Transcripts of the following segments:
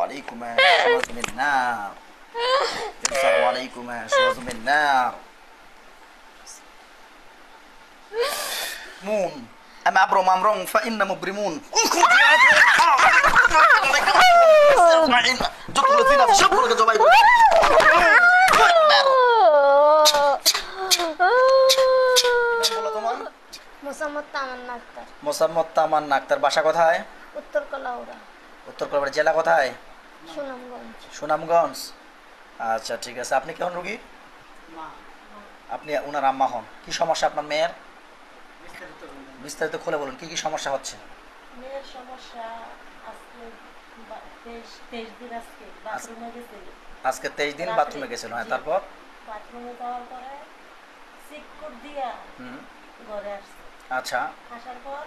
عليكما شواظ من النار يرسل عليكما شواظ من النار مون أما أبرم أمرهم فإن مبرمون যত লতিনা সবগুলোকে জবাই করে বলো তোমার মোসাম্মদ তামান্না আক্তার বাসা কোথায়? উত্তর কলাউড়া। উত্তর কলাউড়া জেলা কোথায়? সুনামগঞ্জ। সুনামগঞ্জ। আচ্ছা ঠিক আছে। আপনি কেমন রোগী? আপনি ওনার আম্মা হন। কি সমস্যা আপনার মেয়ের? বিস্তারিত খুলে বলুন, কি কি সমস্যা হচ্ছে? মেয়ের সমস্যা আজকে 23 দিন বাথরুমে গেছিল। আজকে 23 দিন বাথরুমে গেছিল। হ্যাঁ, তারপর বাথরুমে যাওয়ার পরে সিটকোট দিয়া ঘরে আসছে। আচ্ছা। আসার পর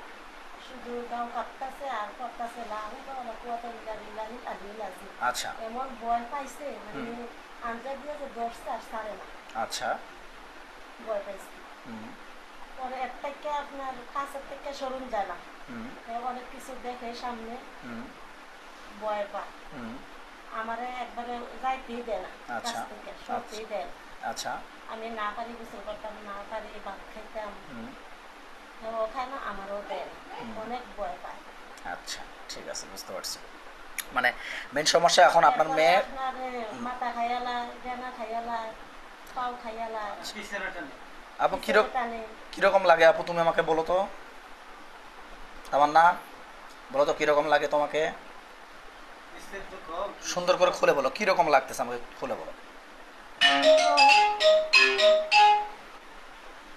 শুধু গাও কাঁপতাছে আর করতাছে লা ইলাহা ইল্লাল্লাহু আলিল আচ্ছা। এমন ভয় পাইছে, মানে আন্দাজ দিয়ে যে দশটা আর ছাড়ে না। আচ্ছা। ভয় পাইছে। পরে একটা আপনার কাছের থেকে সরুন যায় না, অনেক কিছু দেখে সামনে ভয় পায়। আমারে একবারে যাইতেই দেয় না, কাছ থেকে সবই দেয়। আচ্ছা। আমি না পারি গোসল করতাম, না পারি ভাত খাইতাম, ওখানে আমারও দেয়, অনেক ভয় পায়। আচ্ছা ঠিক আছে, বুঝতে পারছি। মানে মেন সমস্যা এখন আপনার মেয়ে মাথা খাইয়ালা, ডানা খাইয়ালা, পাও খাইয়ালা। আপু কিরকম লাগে আপু? তুমি আমাকে বলো তো, আমার না বলো তো কিরকম লাগে তোমাকে? সুন্দর করে খুলে বলো, কিরকম লাগতেছে আমাকে খুলে বলো।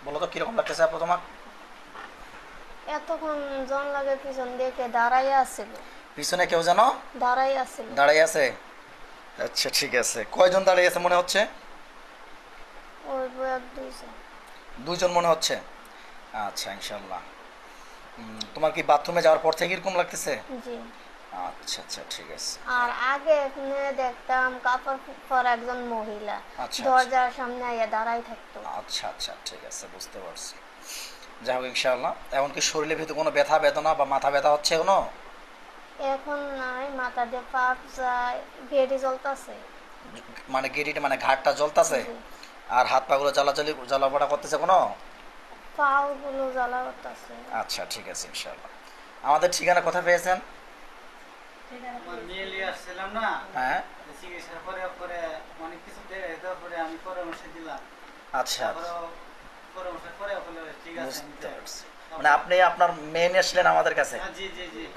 বলো তো কিরকম লাগতেছে আপু তোমার? এতক্ষণ জন লাগে পিছন দেখে দাঁড়াই আছে। পিছনে কেউ জানো দাঁড়াই আছে? আচ্ছা ঠিক আছে। কয়জন দাঁড়িয়ে আছে মনে হচ্ছে? ওই দুইজন মনে হচ্ছে। আচ্ছা ইনশাআল্লাহ। তোমার কি বাথরুমে যাওয়ার পর থেকে এরকম লাগতেছে? জি। আচ্ছা আচ্ছা ঠিক আছে। আর আগে এখানে দেখতাম কাপড় পরা একজন মহিলা দরজার সামনে আইয়া দাঁড়াই থাকতো। আচ্ছা আচ্ছা ঠিক আছে, বুঝতে পারছি। যাই হোক ইনশাআল্লাহ। এখন কি শরীরের ভিতরে কোনো ব্যথা বেদনা বা মাথা ব্যথা হচ্ছে কোনো? এখন নাই, মাথা দিয়ে পাপ যায়, গেড়ি জ্বলতাছে। মানে গেড়িটা মানে ঘাটটা জ্বলতাছে? আর হাত পা গুলো জ্বালাপড়া করতেছে কোনো? পাও গুলো জ্বালা করতেছে। আচ্ছা ঠিক আছে ইনশাআল্লাহ। আমাদের ঠিকানা কোথায় পেয়েছেন? হ্যাঁ। আচ্ছা মানে আপনি আপনার মেয়ে নিয়ে আসছিলেন আমাদের কাছে?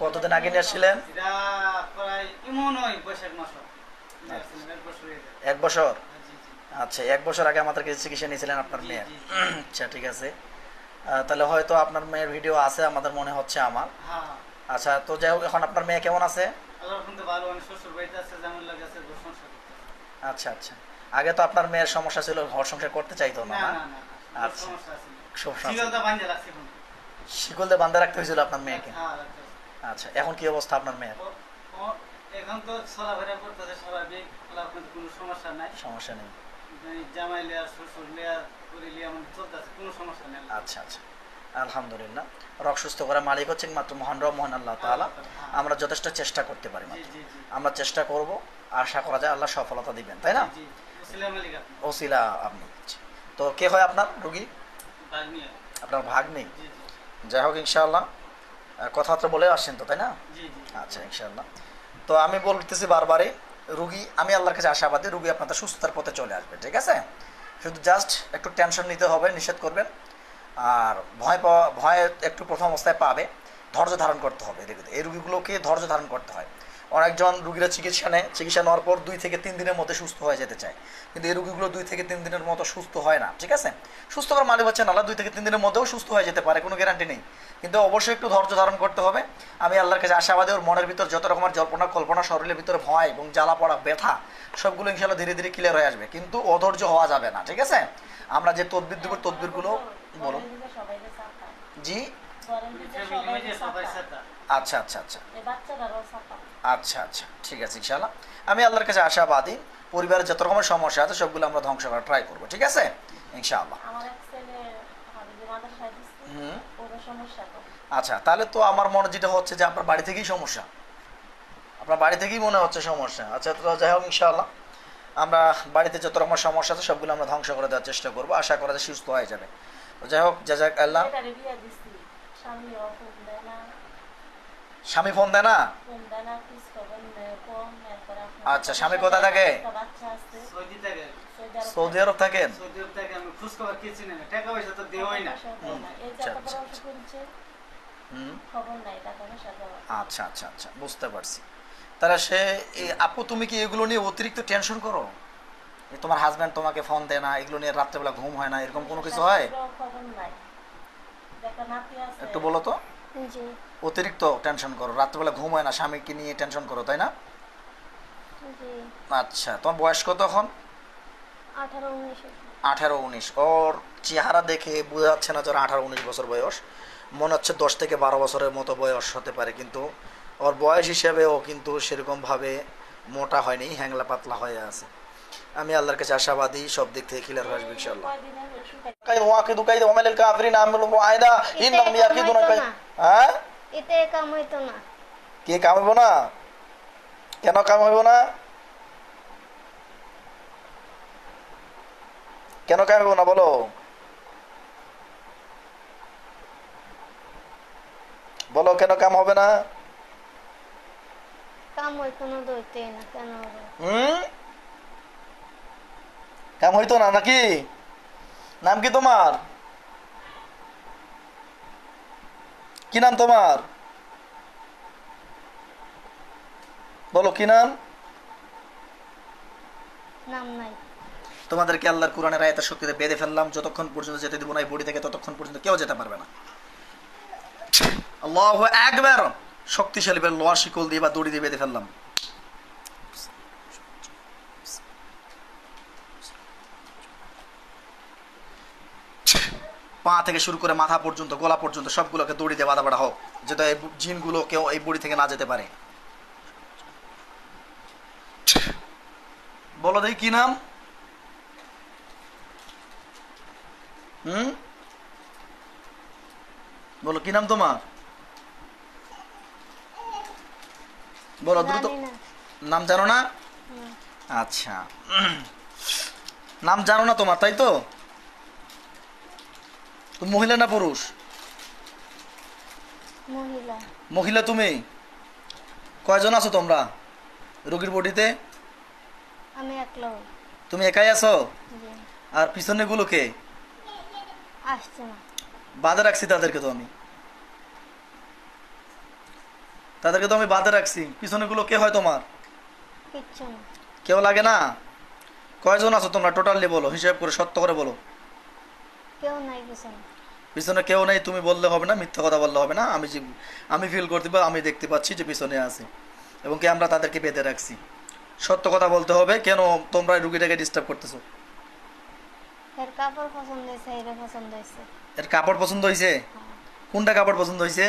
কতদিন আগে নিয়ে আসছিলেন? 1 বছর। আচ্ছা 1 বছর আগে আমাদের কাছে চিকিৎসা নিয়েছিলেন আপনার মেয়ে। আচ্ছা ঠিক আছে। তাহলে হয়তো আপনার মেয়ের ভিডিও আছে আমাদের মনে হচ্ছে আমার। আচ্ছা তো যাই হোক, এখন আপনার মেয়ে কেমন আছে? আচ্ছা আচ্ছা। আগে তো আপনার মেয়ের সমস্যা ছিল, ঘর সংসার করতে চাইতো না? আচ্ছা, শিকল দিয়ে বাঁধা রাখতে হয়েছিল আপনার মেয়েকে? আচ্ছা এখন কি অবস্থা আপনার মেয়ের? এখন তো চলাফেরা করতেছে স্বাভাবিক, কোনো সমস্যা নাই। সমস্যা নেই। জামাই লিয়া শ্বশুর লিয়া করে লিয়া চলতেছে, কোনো সমস্যা নেই। আচ্ছা আচ্ছা আলহামদুলিল্লাহ। রোগ সুস্থ করার মালিক হচ্ছেন মাত্র মহান রব মহান আল্লাহ তাআলা। আমরা যথেষ্ট চেষ্টা করতে পারি মাত্র। আমরা চেষ্টা করব, আশা করা যায় আল্লাহ সফলতা দিবেন, তাই না? ওসিলা আপনি। তো কে হয় আপনার রোগী? আপনার ভাগ্নি। যাই হোক ইনশাআল্লাহ কথাবার্তা বলে আসছেন তো, তাই না? আচ্ছা ইনশাআল্লাহ। তো আমি বলতেছি বারবারই, রুগী আমি আল্লাহর কাছে আশাবাদী রুগী আপনাদের সুস্থতার পথে চলে আসবে, ঠিক আছে? শুধু জাস্ট একটু টেনশন নিতে হবে, নিষেধ করবেন। আর ভয় একটু প্রথম অবস্থায় পাবে, ধৈর্য ধারণ করতে হবে। এই রুগীগুলোকে ধৈর্য ধারণ করতে হয়। অনেকজন রুগীরা চিকিৎসা নেওয়ার পর 2 থেকে 3 দিনের মধ্যে সুস্থ হয়ে যেতে চায়, কিন্তু এই রুগীগুলো 2 থেকে 3 দিনের মতো সুস্থ হয় না, ঠিক আছে? সুস্থ করার মালিক হচ্ছেন আল্লাহ। 2 থেকে 3 দিনের মধ্যেও সুস্থ হয়ে যেতে পারে, কোনো গ্যারান্টি নেই, কিন্তু অবশ্যই একটু ধৈর্য ধারণ করতে হবে। আমি আল্লাহর কাছে আশাবাদী ওর মনের ভিতর যত রকমের জল্পনা কল্পনা, শরীরের ভিতরে ভয় এবং জ্বালা পড়া ব্যথা সবগুলো ইনশাআল্লাহ ধীরে ধীরে ক্লিয়ার হয়ে আসবে, কিন্তু অধৈর্য হওয়া যাবে না, ঠিক আছে? আমরা যে তদবির দেব তদবিরগুলো বলুন। জি আচ্ছা আচ্ছা আচ্ছা আচ্ছা আচ্ছা ঠিক আছে ইনশাআল্লাহ। আমি আল্লাহর কাছে আশাবাদী পরিবারের যত রকমের সমস্যা আছে সবগুলো আমরা ধ্বংস করার ট্রাই করবো, ঠিক আছে ইনশাআল্লাহ। আচ্ছা তাহলে তো আমার মনে যেটা হচ্ছে যে আপনার বাড়ি থেকেই সমস্যা, আপনার বাড়ি থেকেই মনে হচ্ছে সমস্যা। আচ্ছা, তো যাই হোক, ইনশাআল্লাহ আমরা বাড়িতে যত রকম সমস্যা আছে সবগুলো আমরা ধ্বংস করে দেওয়ার চেষ্টা করবো, আশা করা যায় সুস্থ হয়ে যাবে। তো যাই হোক, জাযাক আল্লাহ। এটারে বিয়া দিছি, স্বামীও ফোন দেয় না, স্বামী ফোন দেয় না? ফোন দেয় না, খোঁজ খবর নেয় কম। এরপর আচ্ছা, স্বামী কোথায় থাকে? একটা বাচ্চা আছে, সৌদি থেকে সৌদি আরব থাকেন? সৌদি আরব থেকে আমি খোঁজ খবর কিছু নেই, টাকা পয়সা তো দেওয়াই না। এই যে এত বড় অসুখ হয়েছে, খবর নাই, টাকা পয়সা দেওয়া। আচ্ছা আচ্ছা আচ্ছা, বুঝতে পারছি। তাহলে সে আপু, তুমি কি এগুলো নিয়ে অতিরিক্ত টেনশন করো? তোমার হাজব্যান্ড তোমাকে ফোন দেয় না, এগুলো নিয়ে রাত্রেবেলা ঘুম হয় না, এরকম কোনো কিছু হয়? খবর নাই, দেখা নাতি আছে। একটু বলো তো। জি অতিরিক্ত টেনশন করো, রাত্রেবেলা ঘুম হয় না, স্বামীকে নিয়ে টেনশন করো, তাই না? জি। আচ্ছা, তোমার বয়স কত এখন? 18-19। 18-19। ওর চেহারা দেখে বোঝা যাচ্ছে না যে ওর 18-19 বছর বয়স, মনে হচ্ছে 10 থেকে 12 বছরের মতো বয়স হতে পারে, কিন্তু ওর বয়স হিসেবে ও কিন্তু সেরকমভাবে মোটা হয়নি, হ্যাংলা পাতলা হয়ে আছে। আমি আল্লাহর কাছে আশাবাদী সব দিক থেকে ক্লিয়ার হয়ে আসবে ইনশাআল্লাহ। ওয়াকিদু কাইদা ওয়া মালিল কাফিরিনা আমালু মুআইদা ইন্নাহুম ইয়াকিদুনা কাই। হ্যাঁ, এতে কাম হইতো না। কি কাম হইব না? কেন কাম হইব না? কেন কাম হইব না বলো? বলো, কেন কাম হবে না? কাম হইতো না, দইতে না, কেন হবে? কাম হইতো না নাকি? নাম কি তোমার? কি নাম তোমার? বলো, কি নাম? নাম নাই। তোমাদেরকে আল্লাহর কোরআনের আয়াতের শক্তিতে বেঁধে ফেললাম, যতক্ষণ পর্যন্ত যেতে দিব না এই বডি থেকে ততক্ষণ পর্যন্ত কেউ যেতে পারবে না। আল্লাহু আকবার। শক্তিশালী বের লোহার শিকল দিয়ে বা দড়ি দিয়ে বেঁধে ফেললাম। পা থেকে শুরু করে মাথা পর্যন্ত, গলা পর্যন্ত সবগুলোকে দড়ি দিয়ে বাঁধা বাঁধা হোক, যাতে এই জিনগুলো কেউ এই বডি থেকে না যেতে পারে। বলো দেখি, কি নাম? বলো, কি নাম তোমার? বলো দ্রুত। নাম জানো না? আচ্ছা, নাম জানো না তোমার, তাই তো? তুমি মহিলা না পুরুষ? মহিলা। মহিলা তুমি? কয়জন আছো তোমরা রোগীর বডিতে? আমি একলা। তুমি একাই আছো? জি। আর পিছনে গুলো কে? আসছে না। বাঁধে রাখছি তাদেরকে, তো আমি তাদেরকে তো আমি বাঁধে রাখছি। পিছনে গুলো কে হয় তোমার? কিচ্ছু না। কেউ লাগে না? কয়জন আছো তোমরা টোটালি বলো, হিসাব করে সত্য করে বলো। কেউ নাই পিছনে। পিছনে কেউ নেই তুমি বললে হবে না, মিথ্যা কথা বললে হবে না। আমি ফিল করতে পারি, আমি দেখতে পাচ্ছি যে পিছনে আছে, এবং কি আমরা তাদেরকে বেঁধে রাখছি। সত্য কথা বলতে হবে। কেন তোমরা রুগীটাকে ডিস্টার্ব করতেছো? এর কাপড় পছন্দ হয়েছে, এর পছন্দ হয়েছে। এর কাপড় পছন্দ হয়েছে? কোনটা কাপড় পছন্দ হয়েছে?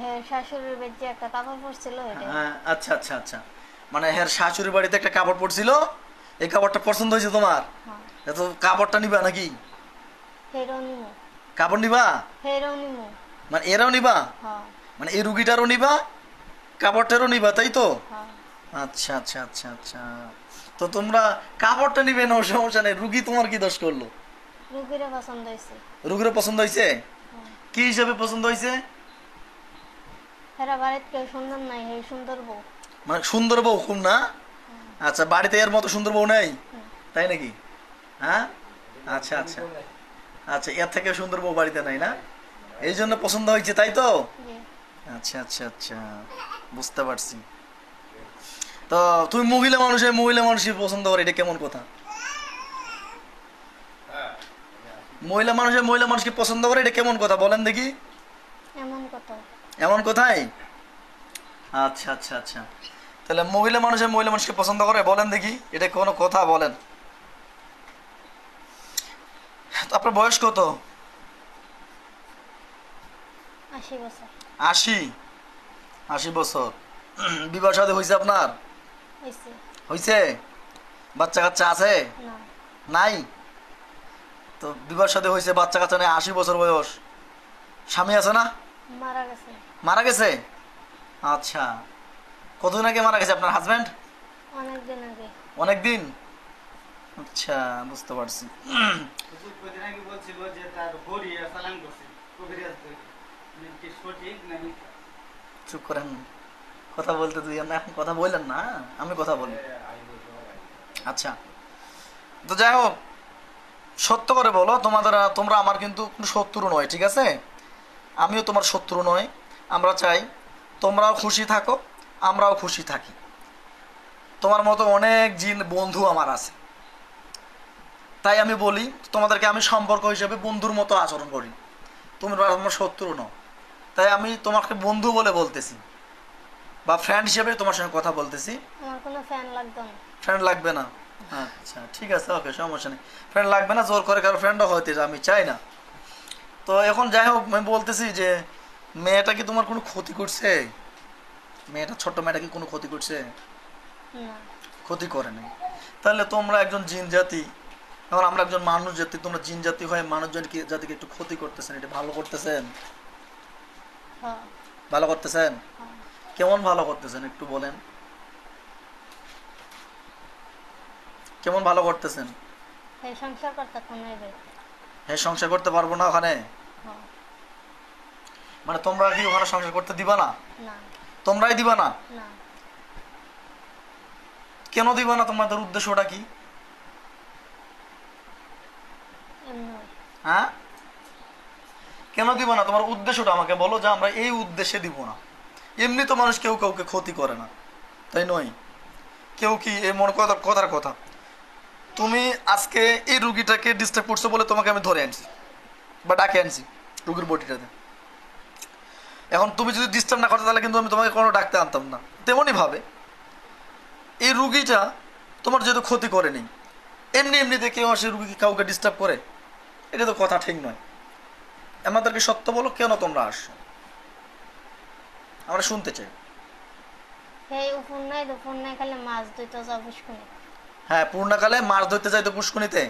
হ্যাঁ, শাশুড়ির বাড়িতে একটা কাপড় পরছিল, এটা। হ্যাঁ, আচ্ছা আচ্ছা আচ্ছা, মানে হের শাশুড়ির বাড়িতে একটা কাপড় পরছিল, এই কাপড়টা পছন্দ হয়েছে তোমার? এত কাপড়টা নিবা নাকি? হেরও নিমু। কাপড় নিবা? হেরও নিমু। মানে এরাও নিবা? হ্যাঁ। মানে এই রুগীটারও নিবা, কাপড়টারও নিবা, তাই তো? হ্যাঁ। আচ্ছা আচ্ছা আচ্ছা আচ্ছা, তো তোমরা কাপড়টা নিবে না, সমস্যা নেই। রুগী তোমার কি দোষ করলো? রুগীরা পছন্দ হয়েছে। রুগীর পছন্দ হয়েছে? কি হিসাবে পছন্দ হয়েছে? হেরা বাড়িতে কেউ সুন্দর নাই, হে সুন্দর বউ। মানে সুন্দর বউ খুব না? আচ্ছা, বাড়িতে এর মতো সুন্দর বউ নেই, তাই নাকি? হ্যাঁ, আচ্ছা আচ্ছা আচ্ছা, এর থেকে সুন্দর বউ বাড়িতে নাই না, এই জন্য পছন্দ হয়েছে, তাই তো? আচ্ছা আচ্ছা আচ্ছা, বুঝতে পারছি। তো তুমি মহিলা মানুষই পছন্দ করে, এটা কেমন কথা? মহিলা মানুষকে পছন্দ করে, এটা কেমন কথা বলেন দেখি? এমন কথা। এমন কথাই? আচ্ছা আচ্ছা আচ্ছা, তাহলে মহিলা মানুষকে পছন্দ করে, বলেন দেখি এটা কোনো কথা? বলেন। আপনার বয়স কত? 80 বছর। 80 বছর। বিবাহ শাদী হয়েছে আপনার? হয়েছে? বাচ্চা কাচ্চা আছে? নাই? তো বিবাহ শাদী হয়েছে, বাচ্চা কাচ্চা নেই, 80 বছর বয়স, স্বামী আছে না? মারা গেছে। মারা গেছে? আচ্ছা, কতদিন আগে মারা গেছে আপনার হাজবেন্ড? অনেকদিন আগে। অনেকদিন, আচ্ছা বুঝতে পারছি। হুজুর কদিন আগে বলছিল যে তার হরি আর সালাম করছে কবিরাজ থেকে, মানে কি সঠিক না মিথ্যা? চুপ করেন, কথা বলতে তুই না, এখন কথা বললেন না, আমি কথা বলি। আচ্ছা, তো যাই হোক, সত্য করে বলো, তোমরা আমার কিন্তু কোনো শত্রু নয়, ঠিক আছে? আমিও তোমার শত্রু নয়। আমরা চাই তোমরাও খুশি থাকো, আমরাও খুশি থাকি। তোমার মতো অনেক বন্ধু আমার আছে, তাই আমি বলি তোমাদেরকে আমি সম্পর্ক হিসেবে বন্ধুর মতো আচরণ করি। তোমরা আমার শত্রু নও, তাই আমি তোমাকে বন্ধু বলে বলতেছি, বা ফ্রেন্ড হিসেবে তোমার সঙ্গে কথা বলতেছি। আমার কোনো ফ্যান লাগতো না। ফ্রেন্ড লাগবে না? আচ্ছা ঠিক আছে, ওকে, সমস্যা নেই। ফ্রেন্ড লাগবে না, জোর করে কারো ফ্রেন্ডও হইতে আমি চাই না। তো এখন যাই হোক, আমি বলতেছি যে মেয়েটা কি তোমার কোনো ক্ষতি করছে? মেয়েটা, ছোট্ট মেয়েটা কি কোনো ক্ষতি করছে? না। ক্ষতি করে নাই। তাহলে তোমরা একজন জিন জাতি, এখন আমরা একজন মানুষ জাতি, তোমরা জিন জাতি হয়ে মানুষজন জাতিকে একটু ক্ষতি করতেছেন, এটা ভালো করতেছেন? হ্যাঁ। ভালো করতেছেন? হ্যাঁ। কেমন ভালো করতেছেন একটু বলেন, কেমন ভালো করতেছেন? এই সংসার করতে কোন নেবে? হ্যাঁ, সংসার করতে পারবো না ওখানে? হ্যাঁ। মানে তোমরা কি ওখানে সংসার করতে দিবা না? না। তোমরাই দিবা না? না। কেন দিবা না? তোমাদের উদ্দেশ্যটা কি? এমনি। হ্যাঁ, কেন দিবা না? তোমার উদ্দেশ্যটা আমাকে বলো, যে আমরা এই উদ্দেশ্যে দিব না। এমনি তো মানুষ কেউ কাউকে ক্ষতি করে না, তাই নয়? কেউ কি এই মনে কথার কথা, তুমি আজকে এই রুগীটাকে ডিস্টার্ব করছো বলে তোমাকে আমি ধরে আনছি বা ডাকে আনছি রুগীর বডিটাতে। এখন তুমি যদি ডিস্টার্ব না করতে, তাহলে কিন্তু আমি তোমাকে কোনো ডাকতে আনতাম না। তেমনই ভাবে এই রুগীটা তোমার যেহেতু ক্ষতি করেনি, এমনিতে কেউ আসে রুগীকে কাউকে ডিস্টার্ব করে, এটা তো কথা ঠিক নয়। আমাদেরকে সত্য বলো, কেন তোমরা আসছো, আমরা শুনতে চাই। সেই উপর নাই খালি মাছ দুইটা যা পুষ্কুনি। হ্যাঁ, পূর্ণাকালে মাছ ধরতে যাইতো পুষ্কুনিতে।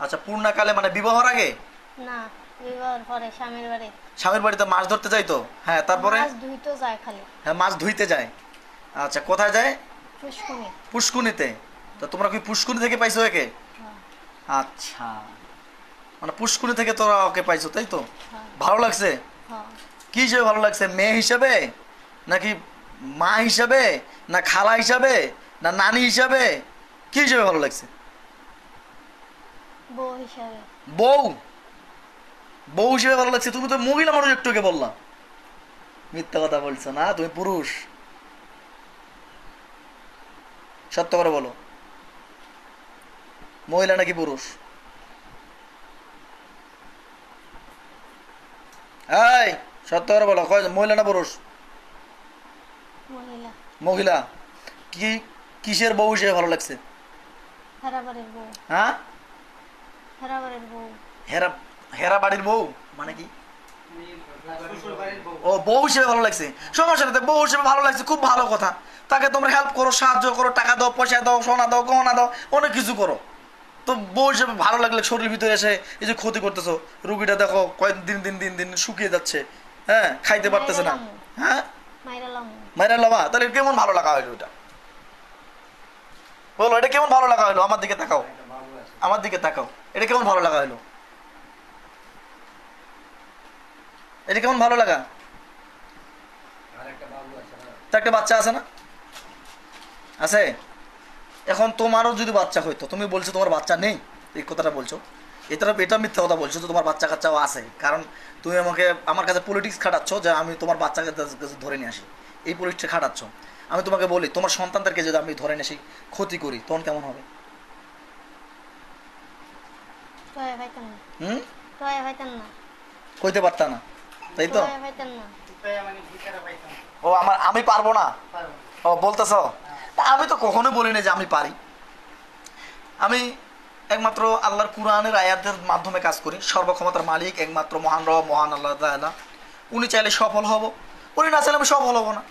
আচ্ছা, পূর্ণাকালে মানে বিবাহর আগে? না, বিবাহের পরে স্বামীর বাড়ি। স্বামীর বাড়িতে মাছ ধরতে যাইতো? হ্যাঁ, তারপরে? মাছ ধুইতে যায় খালি। হ্যাঁ, মাছ ধুইতে যায়। আচ্ছা, কোথায় যায়? পুষ্কুনি। পুষ্কুনিতে। তো তোমরা কি পুষ্কুনি থেকে পাইছো একে? হ্যাঁ। আচ্ছা, মানে পুষ্কুনি থেকে তোরা ওকে পাইছো, তাই তো? হ্যাঁ। ভালো লাগছে? হ্যাঁ। কি হিসেবে ভালো লাগছে? মেয়ে হিসেবে, নাকি মা হিসাবে, না খালা হিসাবে, না নানি হিসাবে, কি হিসেবে ভালো লাগছে? বউ হিসাবে। বউ? বউ হিসেবে ভালো লাগছে? তুমি তো মহিলা মানুষ, একটুকে বললাম। মিথ্যা কথা বলছো না, তুমি পুরুষ। সত্য করে বলো, মহিলা নাকি পুরুষ? এই সত্য করে বলো, মহিলা না পুরুষ? মহিলা। মহিলা। কি কিসের বউ হিসেবে ভালো লাগছে? হেরাবাড়ির বউ। হ্যাঁ, হেরাবাড়ির বউ। হেরা বাড়ির বউ মানে কি? শ্বশুর বাড়ির বউ। ও, বউ হিসেবে ভালো লাগছে, সমস্যা নেই। বউ হিসেবে ভালো লাগছে, খুব ভালো কথা। তাকে তোমরা হেল্প করো, সাহায্য করো, টাকা দাও, পয়সা দাও, সোনা দাও, গহনা দাও, অনেক কিছু করো। তো বউ হিসেবে ভালো লাগলে শরীর ভিতরে এসে এই যে ক্ষতি করতেছো, রুগীটা দেখো কয়েক দিন শুকিয়ে যাচ্ছে, হ্যাঁ, খাইতে পারতেছে না। হ্যাঁ, মাইরা লবা, তাহলে কেমন ভালো লাগা হইলো? ওটা বলো, এটা কেমন ভালো লাগা হইলো? আমার দিকে তাকাও, আমার দিকে তাকাও, এটা কেমন ভালো লাগা হইলো? এটা কেমন ভালো লাগা? তো একটা বাচ্চা আছে না? আছে। এখন তোমারও যদি বাচ্চা হইতো, তুমি বলছো তোমার বাচ্চা নেই, এই কথাটা বলছো, এটা মিথ্যা কথা বলছো। তো তোমার বাচ্চা কাচ্চাও আছে, কারণ তুমি আমাকে আমার কাছে পলিটিক্স খাটাচ্ছ যে আমি তোমার বাচ্চাকে ধরে নিয়ে আসি, এই পলিটিক্সটা খাটাচ্ছ। আমি তোমাকে বলি, তোমার সন্তানদেরকে যদি আমি ধরে নিয়ে আসি, ক্ষতি করি, তখন কেমন হবে? হুম, কইতে পারতা না, তাই তো? ও, আমি পারবো না? ও, বলতেছ? আমি তো কখনো বলি না যে আমি পারি। আমি একমাত্র আল্লাহর কুরআনের আয়াতের মাধ্যমে কাজ করি। সর্বক্ষমতার মালিক একমাত্র মহান রব, মহান আল্লাহ তাআলা। উনি চাইলে সফল হব, উনি না চাইলে আমি সফল হব না।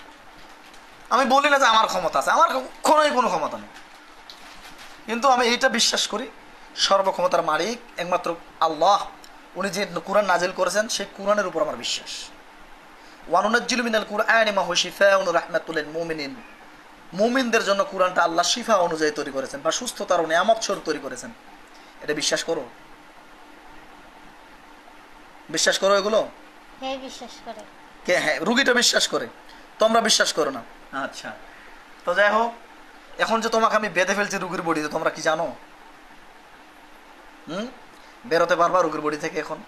আমি বলি না যে আমার ক্ষমতা আছে, আমার কখনোই কোনো ক্ষমতা নেই। কিন্তু আমি এইটা বিশ্বাস করি, সর্বক্ষমতার মালিক একমাত্র আল্লাহ, উনি যে কুরআন নাজিল করেছেন, সেই কুরআনের উপর আমার বিশ্বাস। ওয়ানুনাজ্জিলু মিনাল কুরআনি মা হুয়া শিফাউন ওয়া রাহমাতুল লিল মুমিনিন। মুমিনদের জন্য কুরআনটা আল্লাহ শিফা অনুযায়ী তৈরি করেছেন বা সুস্থতার নিয়ামত স্বরূপ তৈরি করেছেন। এটা বিশ্বাস করো? বিশ্বাস করো এগুলো? হ্যাঁ বিশ্বাস করে। কে? হ্যাঁ, রুগীটা বিশ্বাস করে, তোমরা বিশ্বাস করো না। আচ্ছা, তো যাই হোক, এখন যে তোমাকে আমি বেঁধে ফেলছি রুগীর বডিতে, তোমরা কি জানো? বেরোতে পারবা রুগীর বডি থেকে এখন?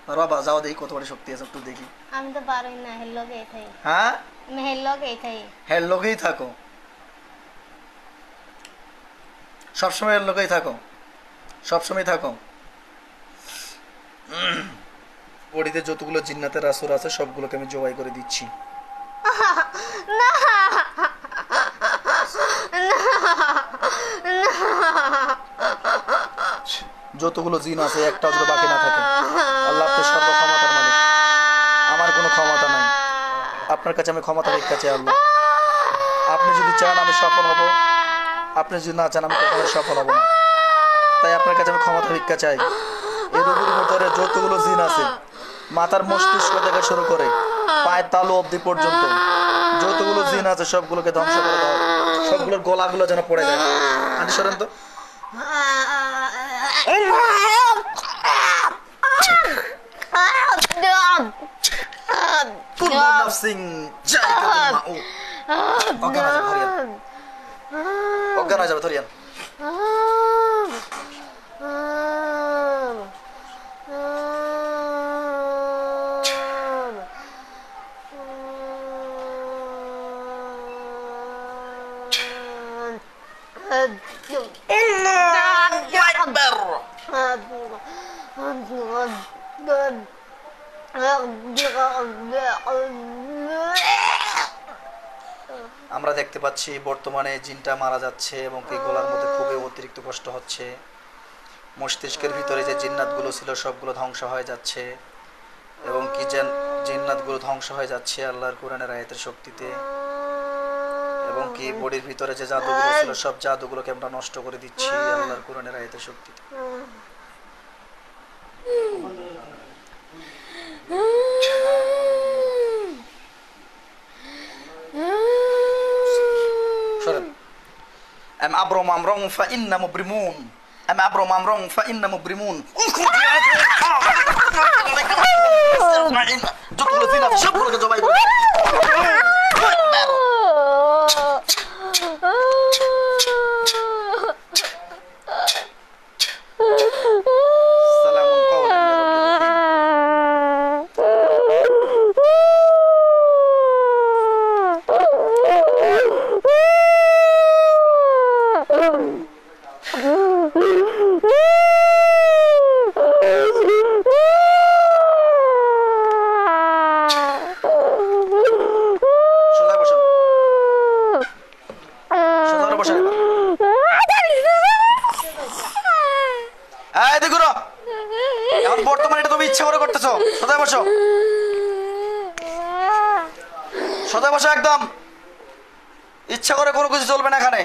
পারবা? যাও দেখি কত বড় শক্তি আছে, একটু দেখি। আমি তো পারই না, হের লগেই থাই। হ্যাঁ, আমি হের লগেই থাই। হ্যাঁ, লোকেই থাকো, সবসময় এর লোকেই থাকো, সবসময় থাকো। বডিতে যতগুলো জিন্নাতের আসর আছে সবগুলোকে আমি জবাই করে দিচ্ছি। যতগুলো জিন আছে একটাও যদি বাকি না থাকে। আল্লাহ আপনি সর্বক্ষমতার মালিক, আমার কোনো ক্ষমতা নাই, আপনার কাছে আমি ক্ষমতা ভিক্ষা চাই। আল্লাহ আপনি যদি চান আমি সফল হব, আপনি যদি না চান আমি কখনো সফল হব না। তাই আপনার কাছে আমি ক্ষমতা ভিক্ষা চাই। এই রোগীর ভিতরে যতগুলো জিন আছে, মাথার মস্তিষ্ক থেকে শুরু করে পায়ের তালু অবধি পর্যন্ত যতগুলো জিন আছে সবগুলোকে ধ্বংস করে দাও, সবগুলোর গলাগুলো যেন পড়ে যায়। আনি সরেন তো। অজ্ঞান হয়ে যাবে, ধরিয়ান। আমরা দেখতে পাচ্ছি বর্তমানে জিনটা মারা যাচ্ছে এবং কি গলার মধ্যে খুবই অতিরিক্ত কষ্ট হচ্ছে। মস্তিষ্কের ভিতরে যে জিন্নাতগুলো ছিল সবগুলো ধ্বংস হয়ে যাচ্ছে এবং কি জিন্নাতগুলো ধ্বংস হয়ে যাচ্ছে আল্লাহর কোরআনের আয়াতের শক্তিতে। এবং কি বডির ভিতরে যে জাদুগুলো ছিল সব জাদুগুলোকে আমরা নষ্ট করে দিচ্ছি আল্লাহর কোরআনের আয়াতের শক্তিতে। أم أبرم أمرا فإن مبرمون أم أبرم أمرا فإن مبرمون যতগুলো দিন আছে সবগুলোকে জবাই করে বর্তমানে এটা তুমি ইচ্ছা করে করতেছো। সদাই বসো, সদাই বসো, একদম ইচ্ছা করে কোনো কিছু চলবে না এখানে।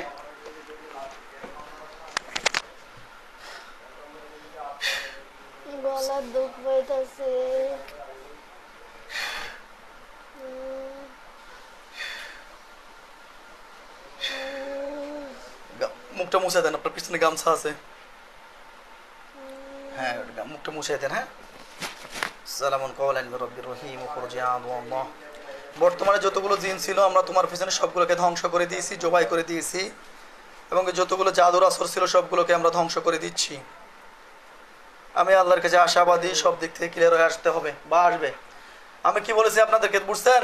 গলার দুঃখ পাইতাছে। মুখটা মুছে দেন, আপনার পিছনে গামছা আছে। হ্যাঁ, মুখটা মুছে দেন। হ্যাঁ, সালামুন কাওলান মির রাব্বির রহিম খুরজিয়া আল্লাহ। বর্তমানে যতগুলো জিন ছিল আমরা তোমার পিছনে সবগুলোকে ধ্বংস করে দিয়েছি, জবাই করে দিয়েছি এবং যতগুলো জাদুর আসর ছিল সবগুলোকে আমরা ধ্বংস করে দিচ্ছি। আমি আল্লাহর কাছে আশাবাদী সব দিক থেকে ক্লিয়ার হয়ে আসতে হবে বা আসবে। আমি কি বলেছি আপনাদেরকে, বুঝছেন?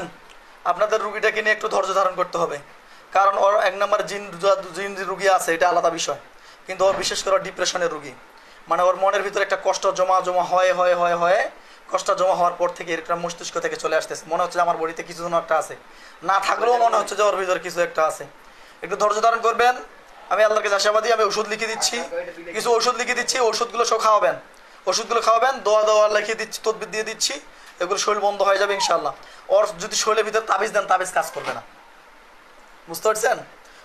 আপনাদের রুগীটাকে নিয়ে একটু ধৈর্য ধারণ করতে হবে, কারণ ওর এক নম্বর জিন রুগী আছে, এটা আলাদা বিষয়, কিন্তু ওর বিশেষ করে ডিপ্রেশনের রুগী। মানে ওর মনের ভিতরে একটা কষ্ট জমা জমা হয়ে কষ্ট জমা হওয়ার পর থেকে এরকম মস্তিষ্ক থেকে চলে আসতেছে, মনে হচ্ছে আমার বডিতে কিছু যেন একটা আছে, না থাকলেও মনে হচ্ছে যে ওর ভিতরে কিছু একটা আছে। একটু ধৈর্য ধারণ করবেন। আমি আল্লাহর কাছে আশাবাদী। আমি ওষুধ লিখে দিচ্ছি, কিছু ওষুধ লিখে দিচ্ছি, ওষুধগুলো সব খাওয়াবেন, ওষুধগুলো খাওয়াবেন, দোয়া লিখে দিচ্ছি, তদবির দিয়ে দিচ্ছি, এগুলো শরীর বন্ধ হয়ে যাবে ইনশাল্লাহ। ওর যদি শরীরের ভিতরে তাবিজ দেন, তাবিজ কাজ করবে না, বুঝতে পারছেন?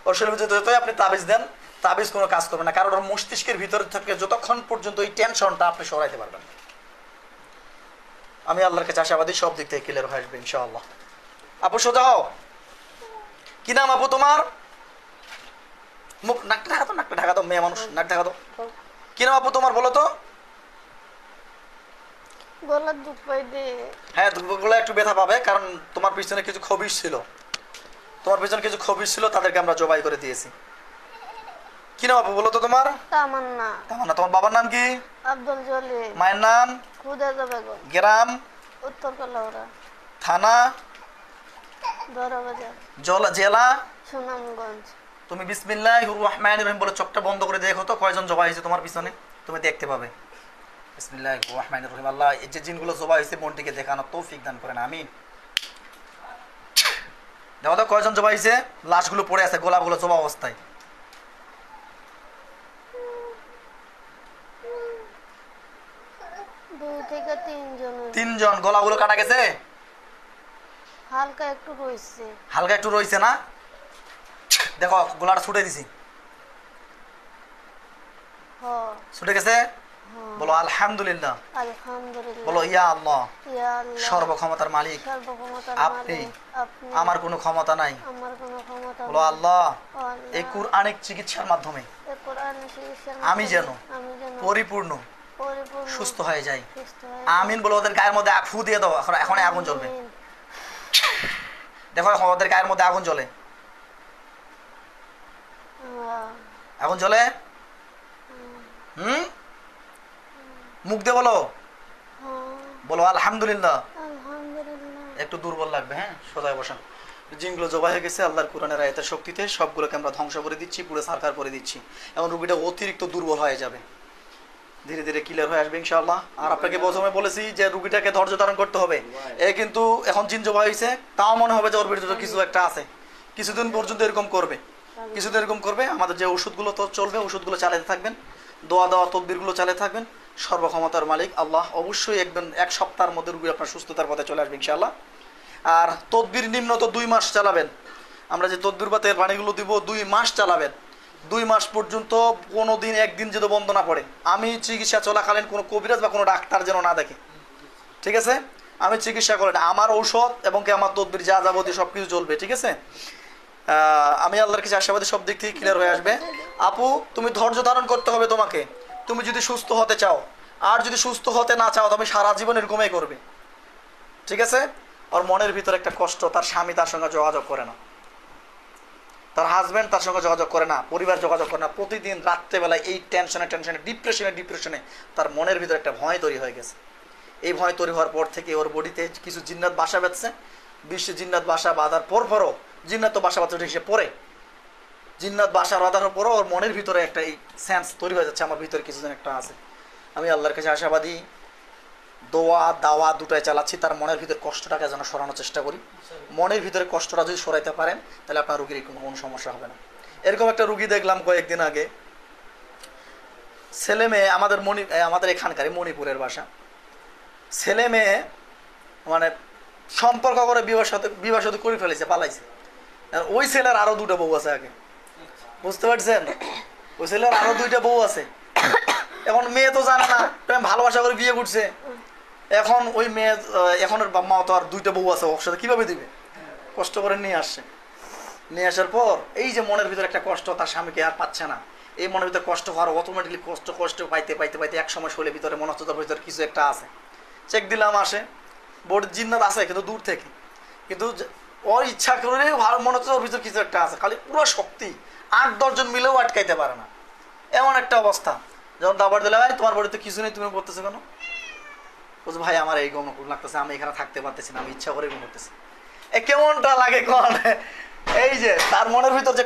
ওর শরীরের ভিতরে যতই আপনি তাবিজ দেন, তাবিজ কোনো কাজ করবে না, কারণ ওর মস্তিষ্কের ভিতরে থেকে যতক্ষণ পর্যন্ত ওই টেনশনটা আপনি সরাইতে পারবেন। আমি আল্লাহর কাছে আশাবাদী সব দিক থেকে ক্লিয়ার হয়ে আসবে ইনশাআল্লাহ। আপু সোজা হও। কি নাম আপু তোমার? মুখ নাকটা ঢাকা দাও, মেয়ে মানুষ নাক ঢাকা দাও। কি নাম আপু তোমার বলো তো? গলার দুধ পাই দে। হ্যাঁ, গলা একটু ব্যথা পাবে, কারণ তোমার পিছনে কিছু খবিশ ছিল, তাদেরকে আমরা জবাই করে দিয়েছি। কি নাম আপু বলো তো তোমার? তামান্না। তোমার বাবার নাম কি? আব্দুল জলিল। মায়ের নাম? খুদেজা বেগম। গ্রাম? উত্তর কলাউড়া। থানা? দরবাজার। জেলা? সুনামগঞ্জ। তুমি বিসমিল্লাহির রহমানির রহিম বলে চোখটা বন্ধ করে দেখো তো কয়জন জবাই হয়েছে তোমার পিছনে, তুমি দেখতে পাবে। বিসমিল্লাহির রহমানির রহিম। আল্লাহ এই যে জিনগুলো জবাই হয়েছে মনটিকে দেখানোর তৌফিক দান করেন, আমিন। দেখো তো কয়জন জবাই হয়েছে, লাশগুলো পড়ে আছে গোলাগুলো জবা অবস্থায়। 2 থেকে 3 জন। 3 জন। গলাগুলো কাটা গেছে? হালকা একটু রইছে। হালকা একটু রইছে না? দেখো গলাটা ছুটে দিছি। হ্যাঁ। ছুটে গেছে? বলো আলহামদুলিল্লাহ। আলহামদুলিল্লাহ। বলো ইয়া আল্লাহ। ইয়া আল্লাহ। সর্বক্ষমতার মালিক আপনি, আমার কোনো ক্ষমতা নাই। আমার কোনো ক্ষমতা বলো আল্লাহ, আল্লাহ, এই কুরআনিক চিকিৎসার মাধ্যমে এই কোরআনের চিকিৎসার আমি যেন পরিপূর্ণ সুস্থ হয়ে যাই। আমিন বলো। ওদের গায়ের মধ্যে ফু দিয়ে দাও, এখন আগুন জ্বলবে। দেখো ওদের গায়ের মধ্যে আগুন জ্বলে, আগুন জ্বলে। মুখ দিয়ে বলো, বলো আলহামদুলিল্লাহ। একটু দুর্বল লাগবে, হ্যাঁ, সোজায় বসান। জিনগুলো জবাই হয়ে গেছে আল্লাহর কোরআনের আয়াতের শক্তিতে, সবগুলোকে আমরা ধ্বংস করে দিচ্ছি, পুরো সারকার করে দিচ্ছি। এবং রুগীটা অতিরিক্ত দুর্বল হয়ে যাবে, ধীরে ধীরে ক্লিয়ার হয়ে আসবে ইনশাআল্লাহ। আর আপনাকে প্রথমে বলেছি যে রুগীটাকে ধৈর্য ধারণ করতে হবে। এ কিন্তু এখন জিন জবাই হয়েছে, তাও মনে হবে যে ওর ভিতরে কিছু একটা আছে। কিছুদিন পর্যন্ত এরকম করবে। আমাদের যে ওষুধগুলো তো চলবে, ওষুধগুলো চালাতে থাকবেন, দোয়া দেওয়া তদবিরগুলো চালাতে থাকবেন। সর্বক্ষমতার মালিক আল্লাহ অবশ্যই এক সপ্তাহের মধ্যে রুগী আপনার সুস্থতার পথে চলে আসবে ইনশাআল্লাহ। আর তদবির নিম্নত 2 মাস চালাবেন। আমরা যে তদবির বা তেল পানিগুলো দিব 2 মাস চালাবেন। 2 মাস পর্যন্ত কোনো দিন একদিন যদি বন্ধ না পড়ে, আমি চিকিৎসা চলাকালীন কোনো কবিরাজ বা কোনো ডাক্তার যেন না দেখে, ঠিক আছে? আমি চিকিৎসা করেন, আমার ঔষধ এবং কি আমার তদবির যা যাবতীয় সব কিছু চলবে, ঠিক আছে? আমি আল্লাহর কাছে আশাবাদী সব দিক থেকে ক্লিয়ার হয়ে আসবে। আপু তুমি ধৈর্য ধারণ করতে হবে তোমাকে, তুমি যদি সুস্থ হতে চাও। আর যদি সুস্থ হতে না চাও তুমি সারা জীবন এরকমই করবে, ঠিক আছে? ওর মনের ভিতরে একটা কষ্ট, তার স্বামী তার সঙ্গে যোগাযোগ করে না, তার হাজব্যান্ড তার সঙ্গে যোগাযোগ করে না, পরিবার যোগাযোগ করে না। প্রতিদিন রাত্রেবেলায় এই টেনশনে ডিপ্রেশনে তার মনের ভিতরে একটা ভয় তৈরি হয়ে গেছে। এই ভয় তৈরি হওয়ার পর থেকে ওর বডিতে কিছু জিন্নাত বাসা বেঁধছে। বিশ্বে জিন্নাত বাসা বাঁধার পরও জিন্নাত তো বাসা বাঁধতে সে পরে জিন্নাত বাসা বাঁধার পরও ওর মনের ভিতরে একটা এই সেন্স তৈরি হয়ে যাচ্ছে, আমার ভিতরে কিছুদিন একটা আছে। আমি আল্লাহর কাছে আশাবাদী, দোয়া দাওয়া দুটাই চালাচ্ছি, তার মনের ভিতরে কষ্টটাকে যেন সরানোর চেষ্টা করি। মনের ভিতরে কষ্টটা যদি সরাইতে পারেন তাহলে আপনার রুগীর কোনো সমস্যা হবে না। এরকম একটা রুগী দেখলাম কয়েকদিন আগে, ছেলে মেয়ে, আমাদের এখানকারই মণিপুরের বাসা, ছেলে মেয়ে মানে সম্পর্ক করে বিবাহ সাথে করে ফেলেছে, পালাইছে। ওই ছেলের আরো 2টা বউ আছে আগে, বুঝতে পারছেন? ওই ছেলের আরো 2টা বউ আছে। এখন মেয়ে তো জানে না, ভালোবাসা করে বিয়ে করছে। এখন ওই মেয়ে, এখন ওর বাবা মা তো আর 2টা বউ আছে, ওর সাথে কিভাবে দিবে? কষ্ট করে নিয়ে নিয়ে আসার পর এই যে মনের ভিতরে একটা কষ্ট, তার স্বামীকে আর পাচ্ছে না। এই মনের ভিতরে কষ্ট হওয়ার অটোমেটিকলি কষ্ট পাইতে এক সময় শরীরের ভিতরে মনে হচ্ছে তার ভিতরে কিছু একটা আছে। চেক দিলাম, আসে বোর্ড জিন্নাত আছে কিন্তু দূর থেকে, কিন্তু ওর ইচ্ছা করে মনে হচ্ছে ওর ভিতরে কিছু একটা আছে, খালি পুরো শক্তি 8-10 জন মিলেও আটকাইতে পারে না, এমন একটা অবস্থা। যখন দাবার দিলে ভাই তোমার বাড়িতে কিছু নেই, তুমি করতেছো কেন? বলছে ভাই আমার এই গম লাগতেছে, আমি এখানে থাকতে পারতেছি না, আমি ইচ্ছা করে এরকম করতেছি। কেমনটা লাগে কোন? এই যে তার মনের ভিতর যে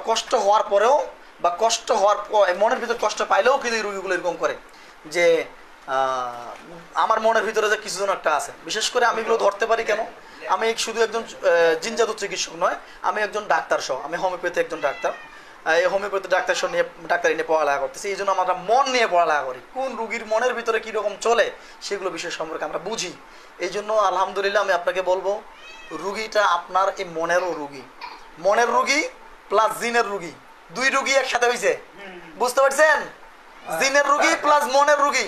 কষ্ট হওয়ার পরেও বা কষ্ট হওয়ার মনের ভিতর কষ্ট পাইলেও কিন্তু এই রোগীগুলো এরকম করে যে আমার মনের ভিতরে যে কিছু জন একটা আছে। বিশেষ করে আমি এগুলো ধরতে পারি কেন? আমি শুধু একজন জিনজাত চিকিৎসক নয়, আমি একজন ডাক্তার সহ, আমি হোমিওপ্যাথি একজন ডাক্তার। এই হোমিওপ্যাথি ডাক্তারি নিয়ে পড়ালেখা করতেছি। এই জন্য আমরা মন নিয়ে পড়ালেখা করি, কোন রুগীর মনের ভিতরে কীরকম চলে সেগুলো বিষয় সম্পর্কে আমরা বুঝি। এই জন্য আলহামদুলিল্লাহ আমি আপনাকে বলবো, রুগীটা আপনার এই মনের রুগী প্লাস জিনের রুগী, 2 রুগী একসাথে হয়েছে, বুঝতে পারছেন? জিনের রুগী প্লাস মনের রুগী,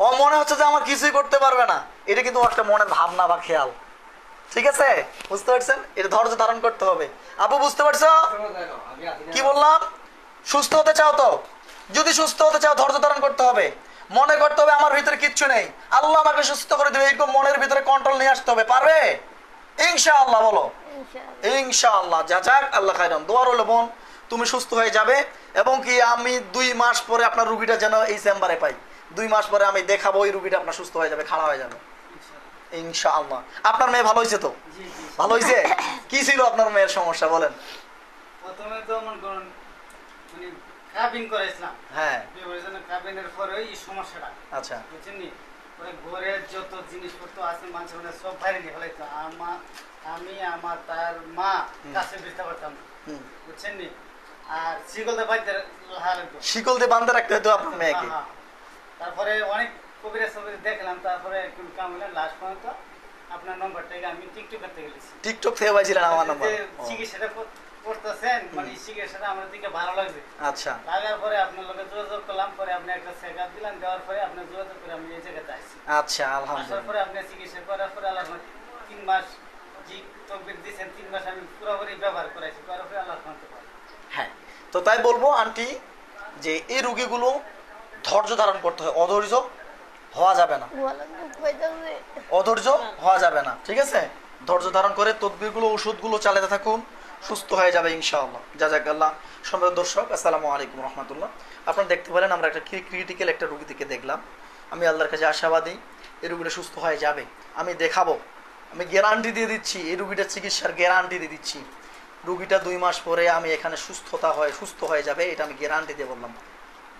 ও মনে হচ্ছে যে আমার কিছুই করতে পারবে না, এটা কিন্তু একটা মনের ভাবনা বা খেয়াল। ঠিক আছে, বুঝতে পারছেন? এটা ধৈর্য ধারণ করতে হবে। আপু বুঝতে পারছো কি বললাম? সুস্থ হতে চাও তো, যদি সুস্থ হতে চাও ধৈর্য ধারণ করতে হবে, মনে করতে হবে আমার ভিতরে কিচ্ছু নেই, আল্লাহ আমাকে সুস্থ করে দেবে, এরকম মনের ভিতরে কন্ট্রোল নিয়ে আসতে হবে। পারবে ইনশাআল্লাহ? বলো ইনশাআল্লাহ। যা যাক, আল্লাহ খাইরান। দোয়া রইল বোন, তুমি সুস্থ হয়ে যাবে। এবং কি আমি 2 মাস পরে আপনার রুগীটা যেন এই চেম্বারে পাই, 2 মাস পরে আমি দেখাবো ওই রুগীটা আপনার সুস্থ হয়ে যাবে, খাড়া হয়ে যাবে ইনশাআল্লাহ। আপনার মেয়ে ভালো হয়েছে তো? জি জি। ভালো হয়েছে? কি ছিল আপনার মেয়ের সমস্যা বলেন? প্রথমে তো মনে করুন মানে কাবিন করেছিলাম, হ্যাঁ বিবাহের জন্য কাবিনের পরে এই সমস্যাটা, আচ্ছা বুঝছেন নি? ওই ঘরের যত জিনিসপত্র আছে মানুষের মানে সব বাইরে নিয়ে ফেলাইতো। আমি আমার তার মা কাছে বুঝতে পারতাম না, হুম। বুঝছেন নি? আর শিকলতে বাড়িতে লাগতো, শিকল দিয়ে বান্ধা রাখতে হতো আপনার মেয়েকে। হ্যাঁ। তারপরে অনেক কবিরাজ দেখলাম, তারপরে একটু কাম হলেন, লাস্ট পর্যন্ত আপনার নম্বরটাকে আমি টিকটকের থেকে গেছি। টিকটক থেকে পাইছিলেন আমার নাম্বার? চিকিৎসাটা করতেছেন মানে চিকিৎসাটা আমার দিকে ভালো লাগছে। আচ্ছা লাগার পরে আপনার লগে যোগাযোগ করলাম, পরে আপনি একটা চেকআপ দিলেন, দেওয়ার পরে আপনার যোগাযোগ করে আমি এই জায়গাতে আসছি। আচ্ছা আসার আলহামদুলিল্লাহ। পরে আপনি চিকিৎসা করার পরে আল্লাহ 3 মাস জি তকবির দিয়েছেন, 3 মাস আমি পুরোপুরি ব্যবহার করাইছি, করার পরে আল্লাহ মানতে পারি। হ্যাঁ, তো তাই বলবো আন্টি যে এই রোগীগুলো ধৈর্য ধারণ করতে হয়, অধৈর্য হওয়া যাবে না, অধৈর্য হওয়া যাবে না। ঠিক আছে, ধৈর্য ধারণ করে তদবিরগুলো ওষুধগুলো চালাতে থাকুন, সুস্থ হয়ে যাবে ইনশাআল্লাহ। জাযাকাল্লাহ। সম্মানিত দর্শক, আসসালামু আলাইকুম রহমতুল্লাহ। আপনারা দেখতে পেলেন আমরা একটা ক্রিটিক্যাল একটা রোগী থেকে দেখলাম। আমি আল্লাহর কাছে আশাবাদী এই রোগীটা সুস্থ হয়ে যাবে। আমি দেখাবো, আমি গ্যারান্টি দিয়ে দিচ্ছি, এই রোগীটার চিকিৎসার গ্যারান্টি দিয়ে দিচ্ছি। রোগীটা 2 মাস পরে আমি এখানে সুস্থ হয়ে যাবে, এটা আমি গ্যারান্টি দিয়ে বললাম।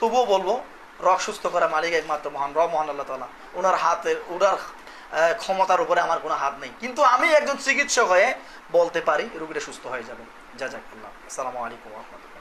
তবুও বলবো রোগ সুস্থ করা মালিক একমাত্র মহান রব মহান আল্লাহ তাআলা। ওনার হাতের ওনার ক্ষমতার উপরে আমার কোনো হাত নেই, কিন্তু আমি একজন চিকিৎসক হয়ে বলতে পারি রোগীটা সুস্থ হয়ে যাবে। জাযাকাল্লাহ। আসসালামু আলাইকুম রহমতুল্লাহ।